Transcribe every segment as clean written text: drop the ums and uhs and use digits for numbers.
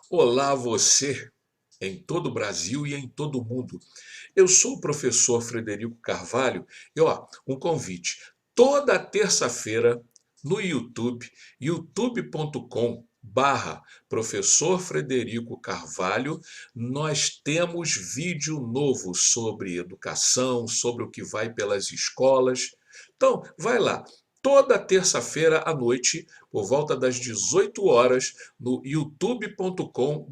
Olá, você em todo o Brasil e em todo o mundo. Eu sou o professor Frederico Carvalho e um convite. Toda terça-feira no YouTube, youtube.com/, professor Frederico Carvalho, nós temos vídeo novo sobre educação, sobre o que vai pelas escolas. Então, vai lá. Toda terça-feira à noite, por volta das 18 horas, no youtube.com/,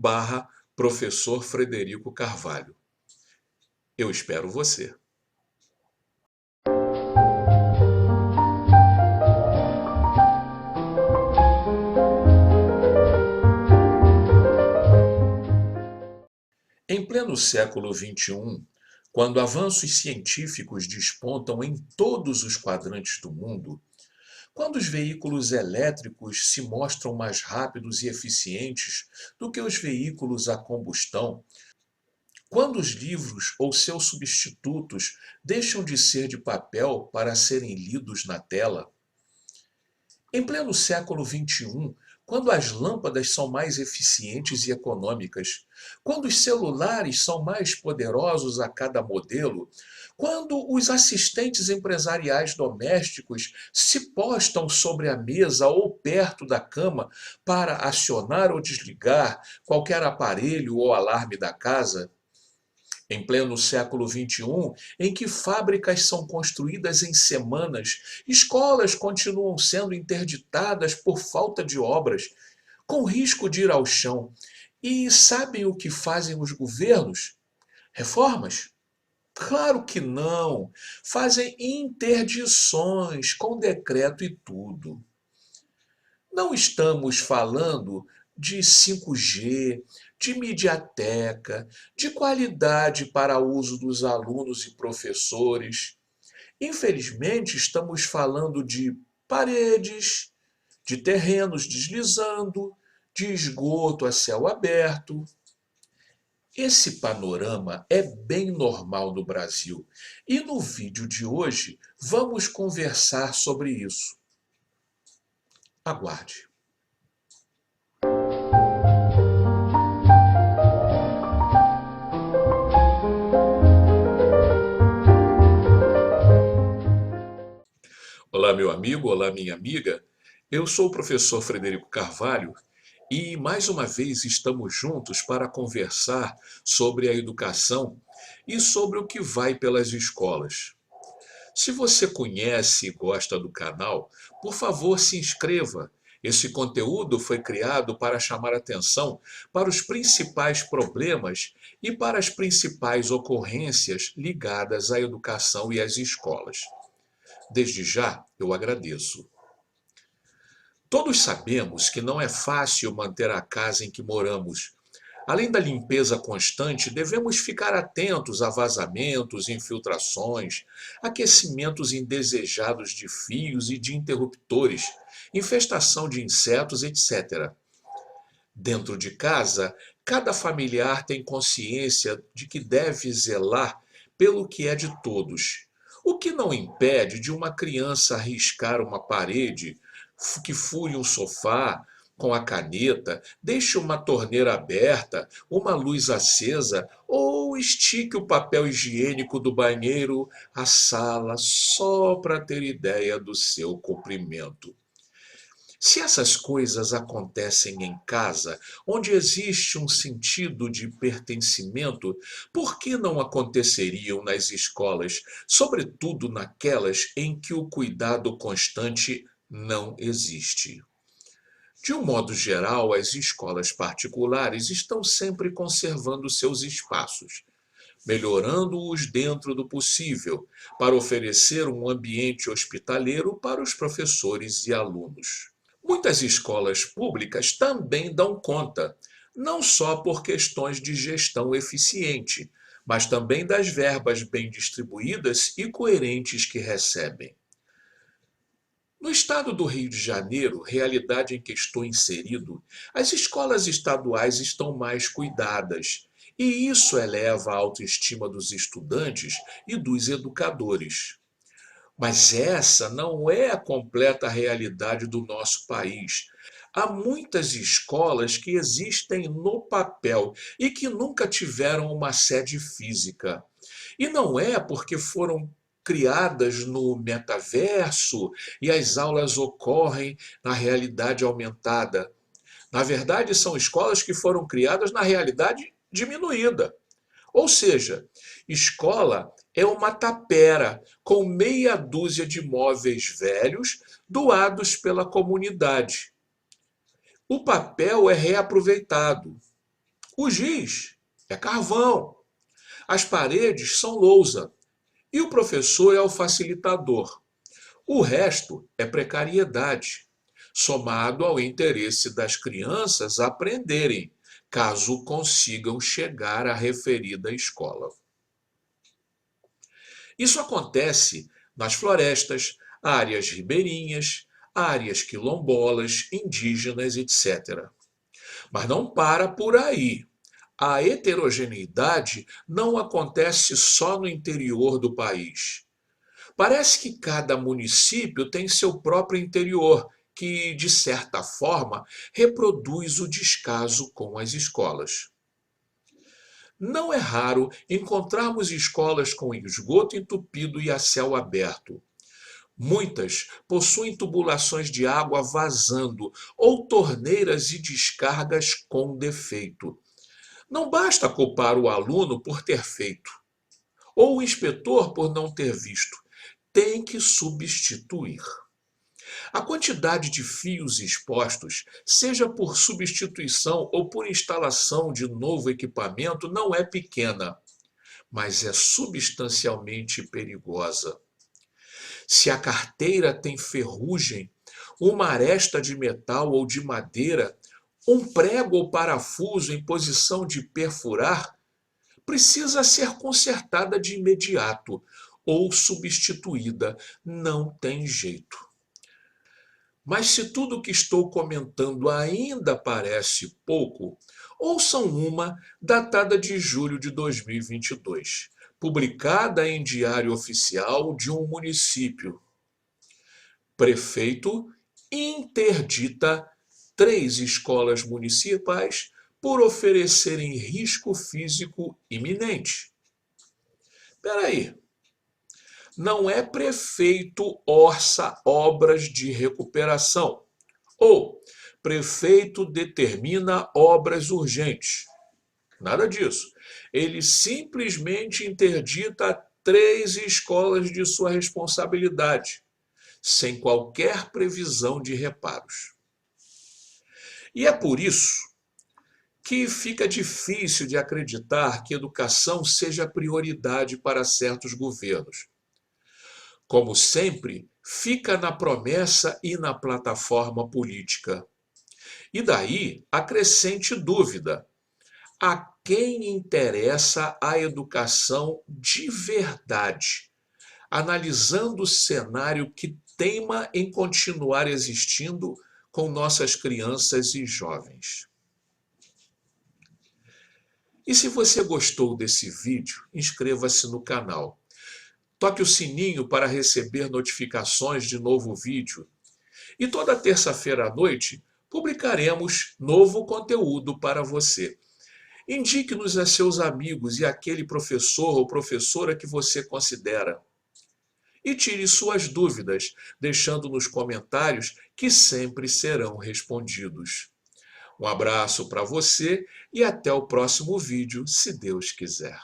professor Frederico Carvalho. Eu espero você. Em pleno século XXI, quando avanços científicos despontam em todos os quadrantes do mundo, quando os veículos elétricos se mostram mais rápidos e eficientes do que os veículos a combustão, quando os livros ou seus substitutos deixam de ser de papel para serem lidos na tela, em pleno século XXI, quando as lâmpadas são mais eficientes e econômicas, quando os celulares são mais poderosos a cada modelo, quando os assistentes empresariais domésticos se postam sobre a mesa ou perto da cama para acionar ou desligar qualquer aparelho ou alarme da casa, em pleno século XXI, em que fábricas são construídas em semanas, escolas continuam sendo interditadas por falta de obras, com risco de ir ao chão. E sabem o que fazem os governos? Reformas? Claro que não. Fazem interdições com decreto e tudo. Não estamos falando de 5G, de mediateca, de qualidade para uso dos alunos e professores. Infelizmente, estamos falando de paredes, de terrenos deslizando, de esgoto a céu aberto. Esse panorama é bem normal no Brasil e no vídeo de hoje vamos conversar sobre isso. Aguarde. Olá, meu amigo, olá, minha amiga. Eu sou o professor Frederico Carvalho e mais uma vez estamos juntos para conversar sobre a educação e sobre o que vai pelas escolas. Se você conhece e gosta do canal, por favor, se inscreva. Esse conteúdo foi criado para chamar atenção para os principais problemas e para as principais ocorrências ligadas à educação e às escolas. Desde já, eu agradeço. Todos sabemos que não é fácil manter a casa em que moramos. Além da limpeza constante, devemos ficar atentos a vazamentos, infiltrações, aquecimentos indesejados de fios e de interruptores, infestação de insetos, etc. Dentro de casa, cada familiar tem consciência de que deve zelar pelo que é de todos. O que não impede de uma criança riscar uma parede, que fure um sofá com a caneta, deixe uma torneira aberta, uma luz acesa ou estique o papel higiênico do banheiro à sala só para ter ideia do seu comprimento. Se essas coisas acontecem em casa, onde existe um sentido de pertencimento, por que não aconteceriam nas escolas, sobretudo naquelas em que o cuidado constante não existe? De um modo geral, as escolas particulares estão sempre conservando seus espaços, melhorando-os dentro do possível, para oferecer um ambiente hospitaleiro para os professores e alunos. Muitas escolas públicas também dão conta, não só por questões de gestão eficiente, mas também das verbas bem distribuídas e coerentes que recebem. No estado do Rio de Janeiro, realidade em que estou inserido, as escolas estaduais estão mais cuidadas, e isso eleva a autoestima dos estudantes e dos educadores. Mas essa não é a completa realidade do nosso país. Há muitas escolas que existem no papel e que nunca tiveram uma sede física. E não é porque foram criadas no metaverso e as aulas ocorrem na realidade aumentada. Na verdade, são escolas que foram criadas na realidade diminuída. Ou seja, escola é uma tapera com meia dúzia de móveis velhos doados pela comunidade. O papel é reaproveitado. O giz é carvão. As paredes são lousa. E o professor é o facilitador. O resto é precariedade, somado ao interesse das crianças aprenderem, caso consigam chegar à referida escola. Isso acontece nas florestas, áreas ribeirinhas, áreas quilombolas, indígenas, etc. Mas não para por aí. A heterogeneidade não acontece só no interior do país. Parece que cada município tem seu próprio interior, que, de certa forma, reproduz o descaso com as escolas. Não é raro encontrarmos escolas com esgoto entupido e a céu aberto. Muitas possuem tubulações de água vazando ou torneiras e descargas com defeito. Não basta culpar o aluno por ter feito, ou o inspetor por não ter visto. Tem que substituir. A quantidade de fios expostos, seja por substituição ou por instalação de novo equipamento, não é pequena, mas é substancialmente perigosa. Se a carteira tem ferrugem, uma aresta de metal ou de madeira, um prego ou parafuso em posição de perfurar, precisa ser consertada de imediato ou substituída. Não tem jeito. Mas se tudo o que estou comentando ainda parece pouco, ouçam uma datada de julho de 2022, publicada em Diário Oficial de um município. Prefeito interdita 3 escolas municipais por oferecerem risco físico iminente. Espera aí. Não é prefeito orça obras de recuperação ou prefeito determina obras urgentes. Nada disso. Ele simplesmente interdita 3 escolas de sua responsabilidade, sem qualquer previsão de reparos. E é por isso que fica difícil de acreditar que educação seja prioridade para certos governos. Como sempre, fica na promessa e na plataforma política. E daí a crescente dúvida: a quem interessa a educação de verdade? Analisando o cenário que teima em continuar existindo com nossas crianças e jovens. E se você gostou desse vídeo, inscreva-se no canal. Toque o sininho para receber notificações de novo vídeo. E toda terça-feira à noite publicaremos novo conteúdo para você. Indique-nos a seus amigos e aquele professor ou professora que você considera. E tire suas dúvidas, deixando nos comentários que sempre serão respondidos. Um abraço para você e até o próximo vídeo, se Deus quiser.